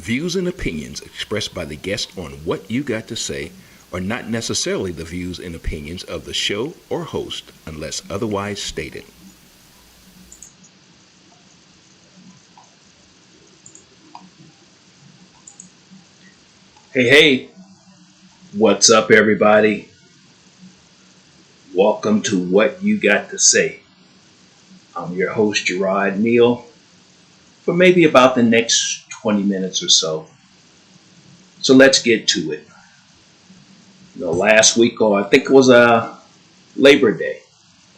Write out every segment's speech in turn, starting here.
Views and opinions expressed by the guest on What You Got to Say are not necessarily the views and opinions of the show or host unless otherwise stated. Hey, what's up, everybody? Welcome to What You Got to Say. I'm your host, Gerard Neal, for maybe about the next 20 minutes or so. So let's get to it. Last week, or I think it was Labor Day,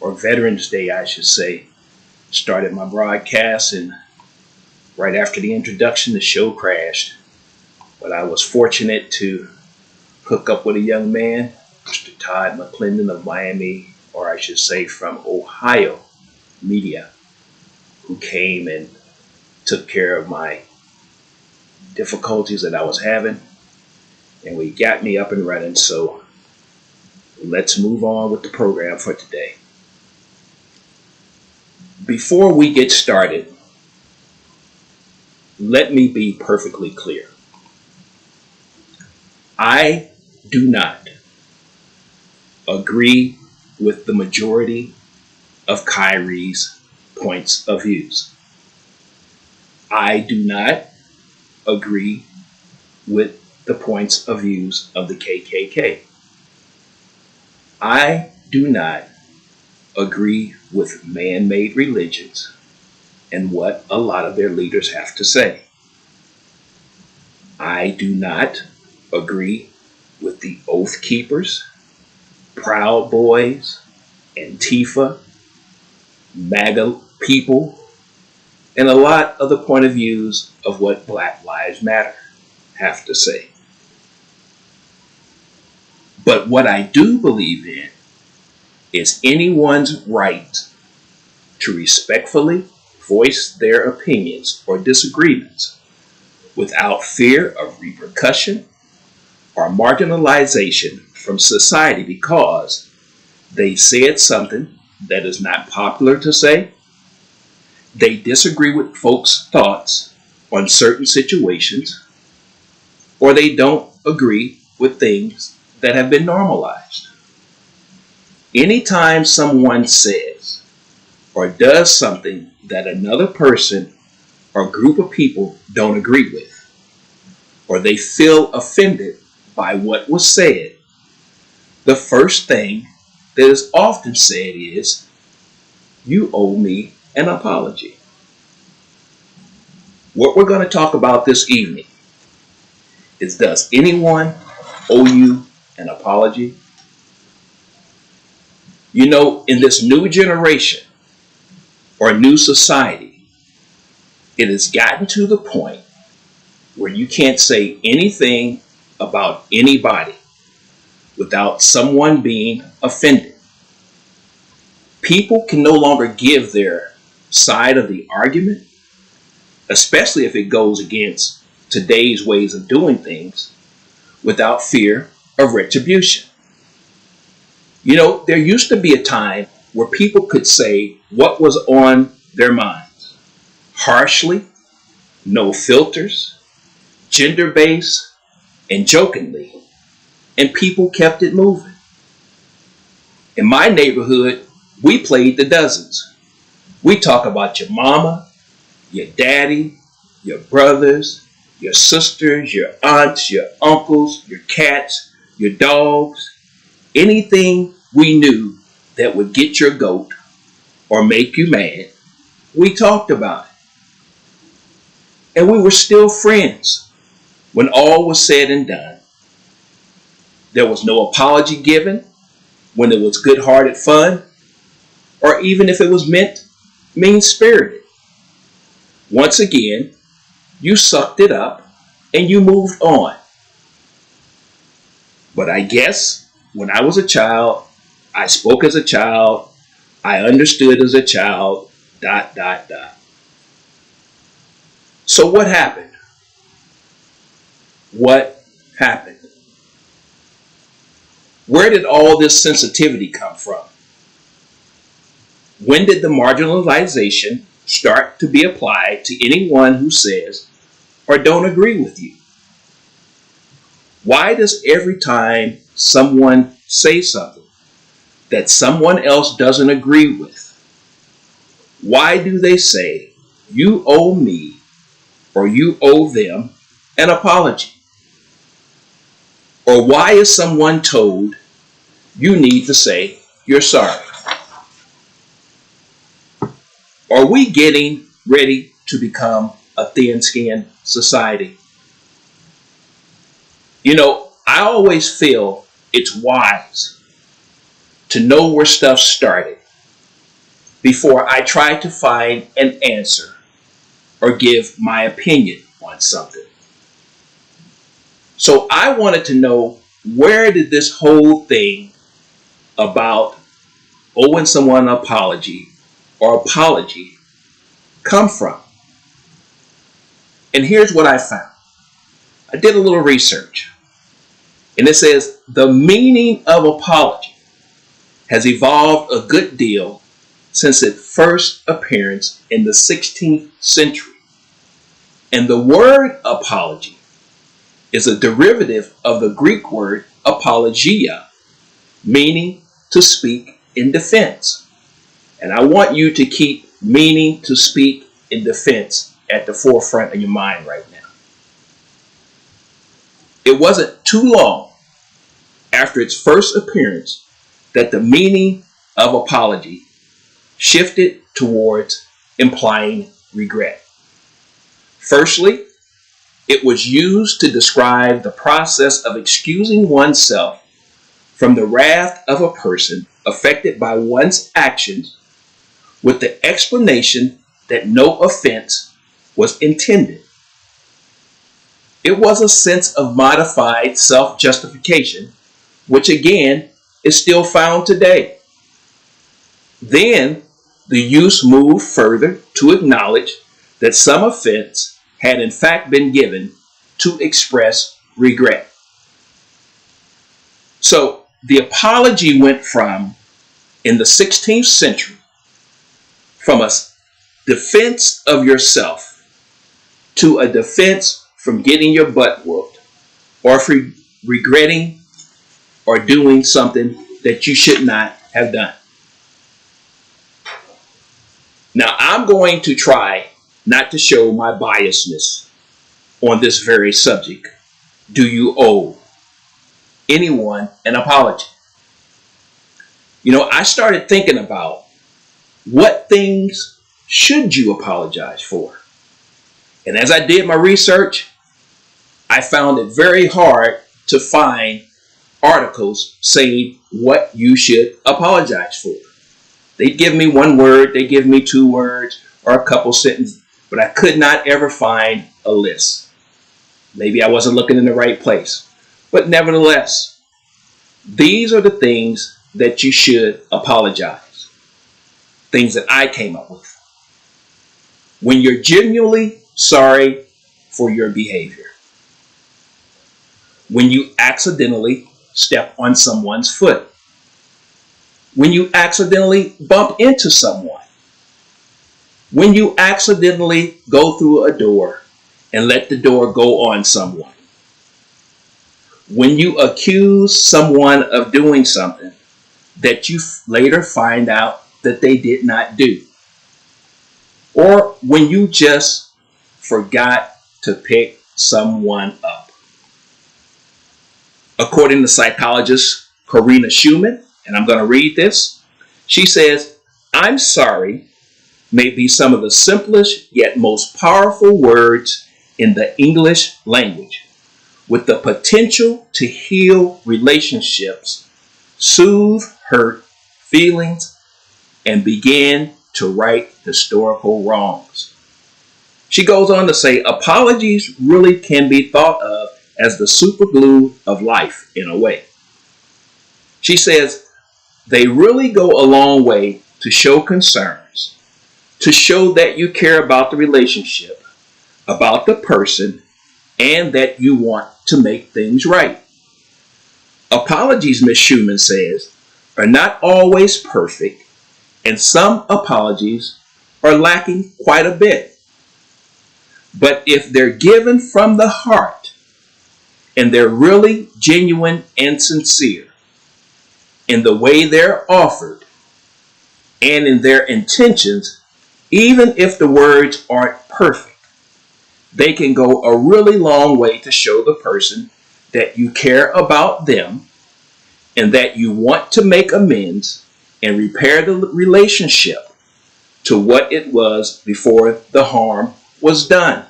or Veterans Day, I should say, started my broadcast, and right after the introduction, the show crashed. But I was fortunate to hook up with a young man, Mr. Todd McClendon of Miami, or I should say from Ohio Media, who came and took care of my difficulties that I was having, and we got me up and running. So let's move on with the program for today. Before we get started, let me be perfectly clear. I do not agree with the majority of Kyrie's points of views. I do not agree with the points of views of the KKK. I do not agree with man-made religions and what a lot of their leaders have to say. I do not agree with the Oath Keepers, Proud Boys, Antifa, MAGA people, and a lot of the point of views of what Black Lives Matter have to say. But what I do believe in is anyone's right to respectfully voice their opinions or disagreements without fear of repercussion or marginalization from society because they said something that is not popular to say, they disagree with folks' thoughts on certain situations, or they don't agree with things that have been normalized. Anytime someone says or does something that another person or group of people don't agree with, or they feel offended by what was said, the first thing that is often said is, "You owe me an apology." What we're going to talk about this evening is, does anyone owe you an apology? In this new generation or new society, it has gotten to the point where you can't say anything about anybody without someone being offended. People can no longer give their side of the argument, especially if it goes against today's ways of doing things, without fear of retribution. There used to be a time where people could say what was on their minds, harshly, no filters, gender-based, and jokingly, and people kept it moving. In my neighborhood, we played the dozens. We talk about your mama, your daddy, your brothers, your sisters, your aunts, your uncles, your cats, your dogs, anything we knew that would get your goat or make you mad, we talked about it. And we were still friends when all was said and done. There was no apology given when it was good-hearted fun, or even if it was meant mean-spirited. Once again, you sucked it up and you moved on. But I guess when I was a child, I spoke as a child, I understood as a child, ... So what happened? What happened? Where did all this sensitivity come from? When did the marginalization start to be applied to anyone who says or don't agree with you? Why does every time someone says something that someone else doesn't agree with, why do they say, you owe me or you owe them an apology? Or why is someone told you need to say you're sorry? Are we getting ready to become a thin-skinned society? You know, I always feel it's wise to know where stuff started before I try to find an answer or give my opinion on something. So I wanted to know, where did this whole thing about owing someone an apology or apology come from? And here's what I found. I did a little research, and it says the meaning of apology has evolved a good deal since its first appearance in the 16th century. And the word apology is a derivative of the Greek word apologia, meaning to speak in defense. And I want you to keep meaning to speak in defense at the forefront of your mind right now. It wasn't too long after its first appearance that the meaning of apology shifted towards implying regret. Firstly, it was used to describe the process of excusing oneself from the wrath of a person affected by one's actions with the explanation that no offense was intended. It was a sense of modified self-justification, which again is still found today. Then the use moved further to acknowledge that some offense had in fact been given to express regret. So the apology went from, in the 16th century, from a defense of yourself to a defense from getting your butt whooped or for regretting or doing something that you should not have done. Now, I'm going to try not to show my biasness on this very subject. Do you owe anyone an apology? You know, I started thinking about what things should you apologize for? And as I did my research, I found it very hard to find articles saying what you should apologize for. They'd give me one word, they give me two words, or a couple sentences, but I could not ever find a list. Maybe I wasn't looking in the right place. But nevertheless, these are the things that you should apologize. Things that I came up with. When you're genuinely sorry for your behavior. When you accidentally step on someone's foot. When you accidentally bump into someone. When you accidentally go through a door and let the door go on someone. When you accuse someone of doing something that you later find out that they did not do. Or when you just forgot to pick someone up. According to psychologist Corina Schumann, and I'm going to read this, she says, "I'm sorry may be some of the simplest yet most powerful words in the English language, with the potential to heal relationships, soothe hurt feelings, and begin to right historical wrongs." She goes on to say, apologies really can be thought of as the superglue of life in a way. She says, they really go a long way to show concerns, to show that you care about the relationship, about the person, and that you want to make things right. Apologies, Ms. Schumann says, are not always perfect, and some apologies are lacking quite a bit. But if they're given from the heart and they're really genuine and sincere in the way they're offered and in their intentions, even if the words aren't perfect, they can go a really long way to show the person that you care about them and that you want to make amends and repair the relationship to what it was before the harm was done.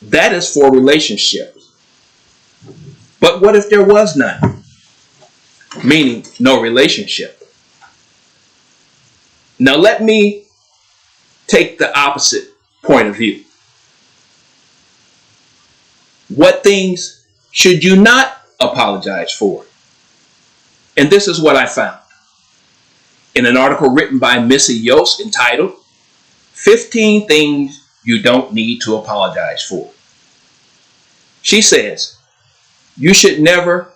That is for relationships. But what if there was none? Meaning no relationship. Now let me take the opposite point of view. What things should you not apologize for? And this is what I found in an article written by Missy Yost entitled 15 Things You Don't Need to Apologize For. She says, you should never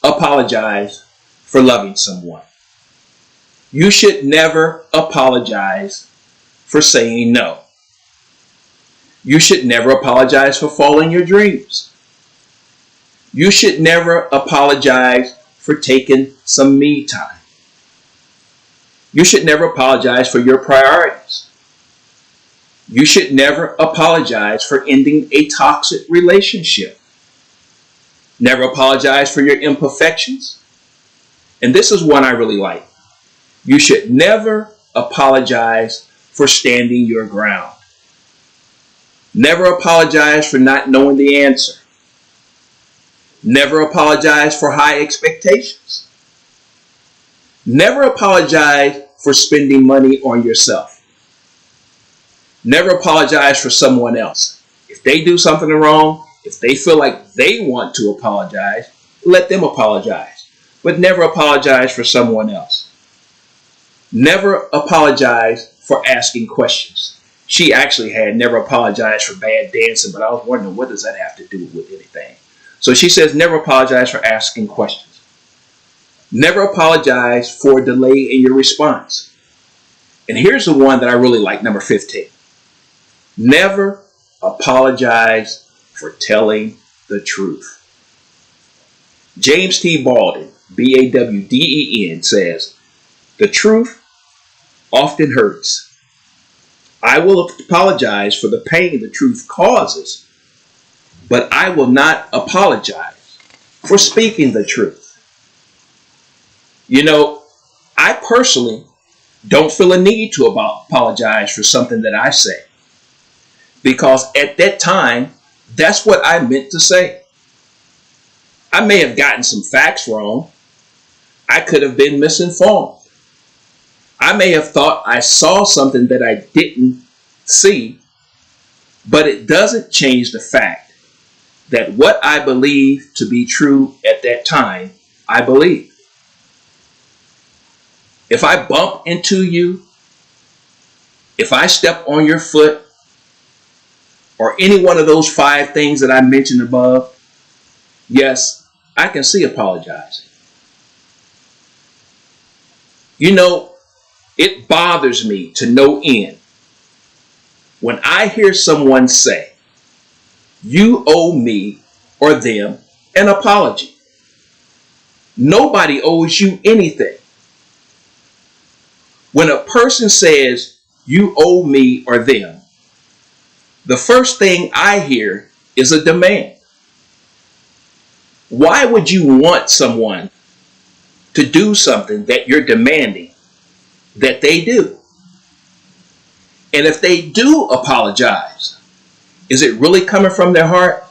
apologize for loving someone. You should never apologize for saying no. You should never apologize for following your dreams. You should never apologize for taking some me time. You should never apologize for your priorities. You should never apologize for ending a toxic relationship. Never apologize for your imperfections. And this is one I really like. You should never apologize for standing your ground. Never apologize for not knowing the answer. Never apologize for high expectations. Never apologize for spending money on yourself. Never apologize for someone else. If they do something wrong, if they feel like they want to apologize, let them apologize. But never apologize for someone else. Never apologize for asking questions. She actually had never apologized for bad dancing, but I was wondering, what does that have to do with anything? So she says, never apologize for asking questions. Never apologize for a delay in your response. And here's the one that I really like, number 15. Never apologize for telling the truth. James T. Baldwin, Bawden, says, the truth often hurts. I will apologize for the pain the truth causes, but I will not apologize for speaking the truth. You know, I personally don't feel a need to apologize for something that I say, because at that time, that's what I meant to say. I may have gotten some facts wrong. I could have been misinformed. I may have thought I saw something that I didn't see, but it doesn't change the fact that what I believe to be true at that time, I believe. If I bump into you, if I step on your foot, or any one of those 5 things that I mentioned above, yes, I can see apologizing. You know, it bothers me to no end when I hear someone say, you owe me or them an apology. Nobody owes you anything. When a person says, you owe me or them, the first thing I hear is a demand. Why would you want someone to do something that you're demanding that they do? And if they do apologize, is it really coming from their heart?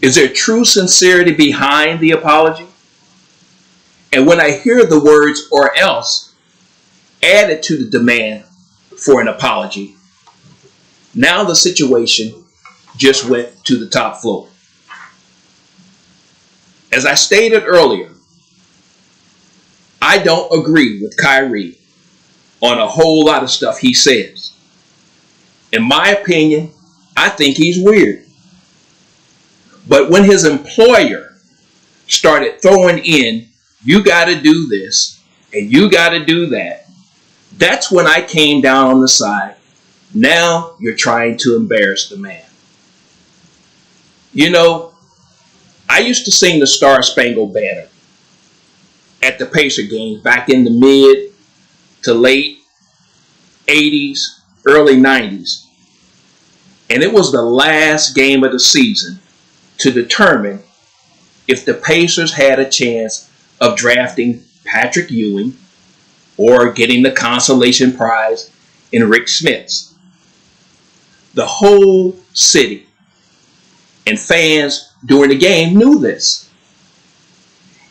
Is there true sincerity behind the apology? And when I hear the words "or else" added to the demand for an apology, now the situation just went to the top floor. As I stated earlier, I don't agree with Kyrie on a whole lot of stuff he says. In my opinion, I think he's weird. But when his employer started throwing in, you got to do this and you got to do that, that's when I came down on the side Now you're trying to embarrass the man. You know, I used to sing the Star Spangled Banner at the Pacer games back in the mid to late 80s, early 90s. And it was the last game of the season to determine if the Pacers had a chance of drafting Patrick Ewing or getting the consolation prize in Rick Smits. The whole city and fans during the game knew this.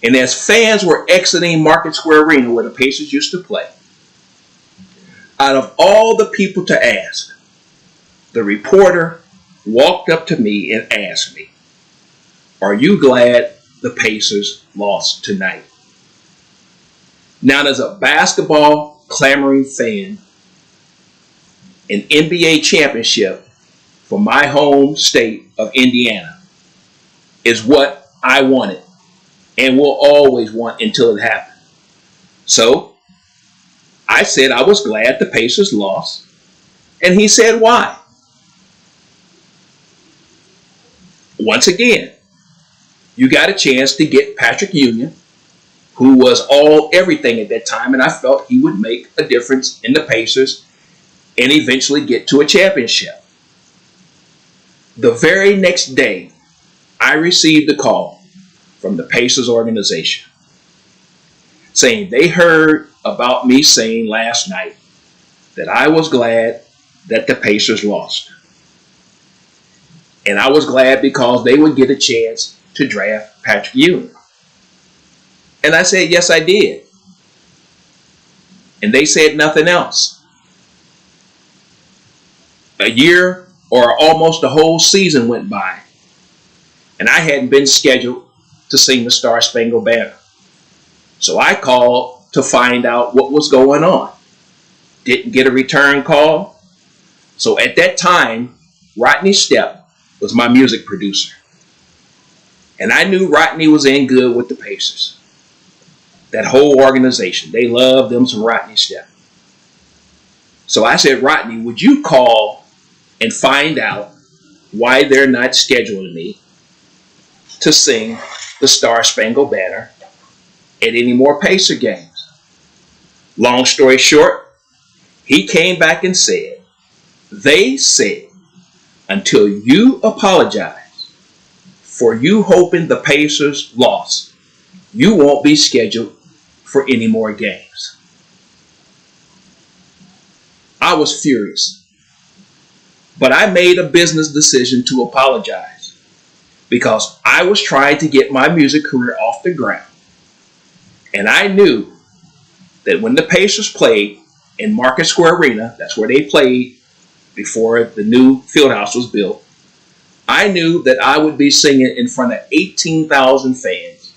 And as fans were exiting Market Square Arena where the Pacers used to play, out of all the people to ask, the reporter walked up to me and asked me, "Are you glad the Pacers lost tonight?" Now, as a basketball clamoring fan, an NBA championship for my home state of Indiana is what I wanted and will always want until it happens. So I said I was glad the Pacers lost, and he said why. Once again, you got a chance to get Patrick Ewing, who was everything at that time, and I felt he would make a difference in the Pacers and eventually get to a championship. The very next day, I received a call from the Pacers organization saying they heard about me saying last night that I was glad that the Pacers lost. And I was glad because they would get a chance to draft Patrick Ewing. And I said, yes, I did. And they said nothing else. A year or almost a whole season went by, and I hadn't been scheduled to sing the Star Spangled Banner. So I called to find out what was going on. Didn't get a return call. So at that time, Rodney Stepp was my music producer. And I knew Rodney was in good with the Pacers. That whole organization, they loved them some Rodney Stepp. So I said, Rodney, would you call and find out why they're not scheduling me to sing the Star Spangled Banner at any more Pacer games? Long story short, he came back and said, they said, until you apologize for you hoping the Pacers lost, you won't be scheduled for any more games. I was furious, but I made a business decision to apologize because I was trying to get my music career off the ground. And I knew that when the Pacers played in Market Square Arena, that's where they played before the new fieldhouse was built, I knew that I would be singing in front of 18,000 fans,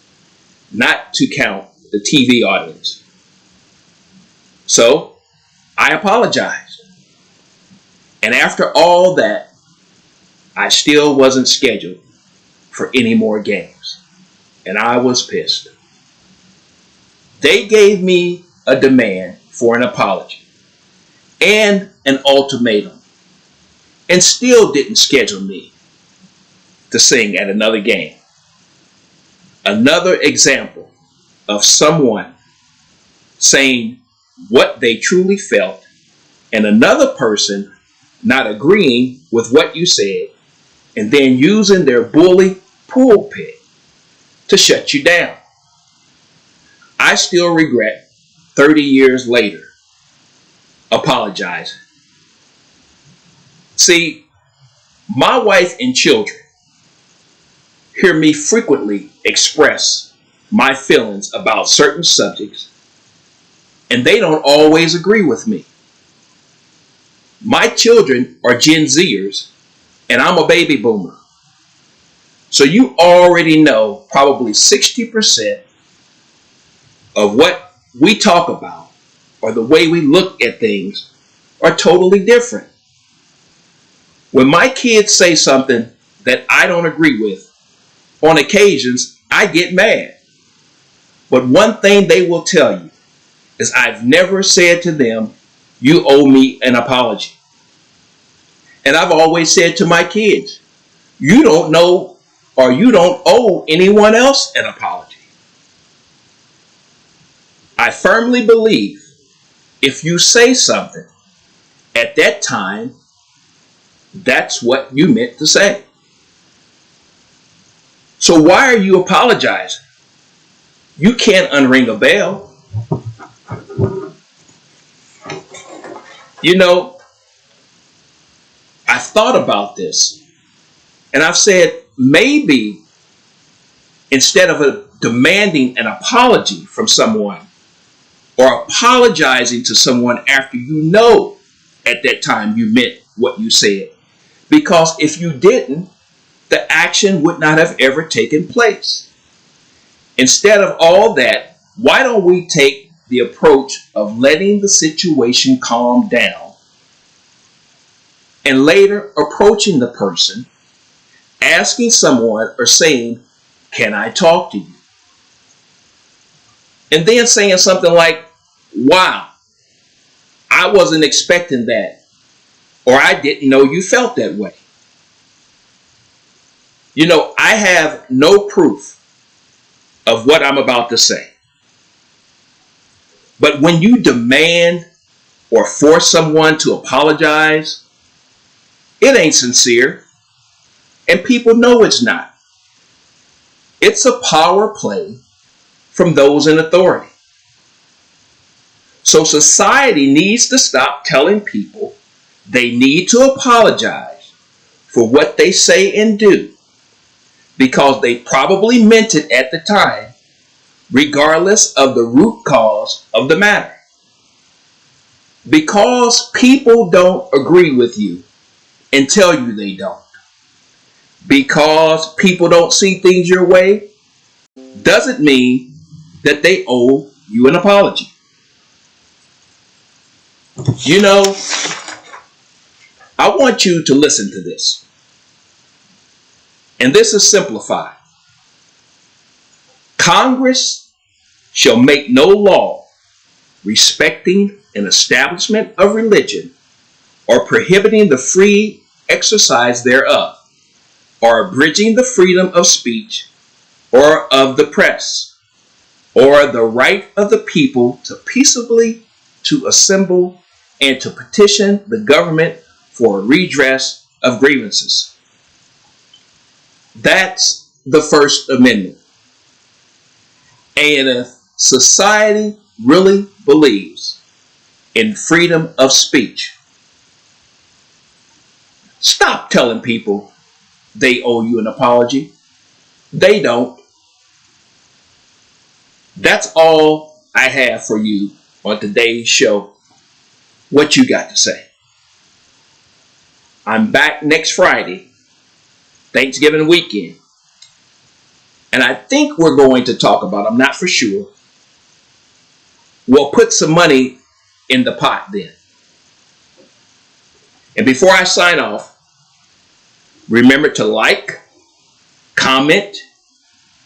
not to count the TV audience. So I apologized. And after all that, I still wasn't scheduled for any more games. And I was pissed. They gave me a demand for an apology and an ultimatum and still didn't schedule me to sing at another game. Another example of someone saying what they truly felt and another person not agreeing with what you said and then using their bully pulpit to shut you down. I still regret 30 years later apologizing. See, my wife and children hear me frequently express my feelings about certain subjects, and they don't always agree with me. My children are Gen Zers, and I'm a baby boomer. So you already know probably 60% of what we talk about or the way we look at things are totally different. When my kids say something that I don't agree with, on occasions, I get mad. But one thing they will tell you is I've never said to them, you owe me an apology. And I've always said to my kids, you don't know or you don't owe anyone else an apology. I firmly believe if you say something at that time, that's what you meant to say. So why are you apologizing? You can't unring a bell. You know, I've thought about this and I've said maybe instead of demanding an apology from someone or apologizing to someone after you know at that time you meant what you said, because if you didn't, the action would not have ever taken place. Instead of all that, why don't we take the approach of letting the situation calm down and later approaching the person, asking someone or saying, can I talk to you? And then saying something like, wow, I wasn't expecting that, or I didn't know you felt that way. You know, I have no proof of what I'm about to say. But when you demand or force someone to apologize, it ain't sincere. And people know it's not. It's a power play from those in authority. So society needs to stop telling people they need to apologize for what they say and do, because they probably meant it at the time, regardless of the root cause of the matter. Because people don't agree with you and tell you they don't, because people don't see things your way, doesn't mean that they owe you an apology. You know, I want you to listen to this. And this is simplified. Congress shall make no law respecting an establishment of religion or prohibiting the free exercise thereof, or abridging the freedom of speech or of the press, or the right of the people to peaceably to assemble and to petition the government for a redress of grievances. That's the First Amendment. And if society really believes in freedom of speech, stop telling people they owe you an apology. They don't. That's all I have for you on today's show. What you got to say? I'm back next Friday, Thanksgiving weekend. And I think we're going to talk about, I'm not for sure, we'll put some money in the pot then. And before I sign off, remember to like, comment,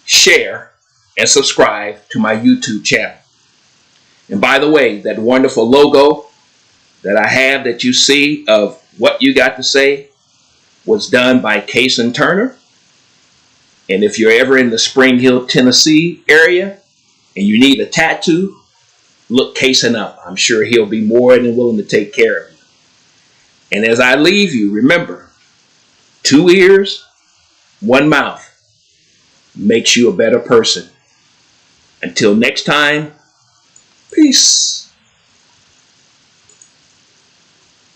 share, and subscribe to my YouTube channel. And by the way, that wonderful logo that I have that you see of What You Got to Say was done by Cason Turner. And if you're ever in the Spring Hill, Tennessee area and you need a tattoo, look Cason up. I'm sure he'll be more than willing to take care of you. And as I leave you, remember, 2 ears, 1 mouth makes you a better person. Until next time, peace.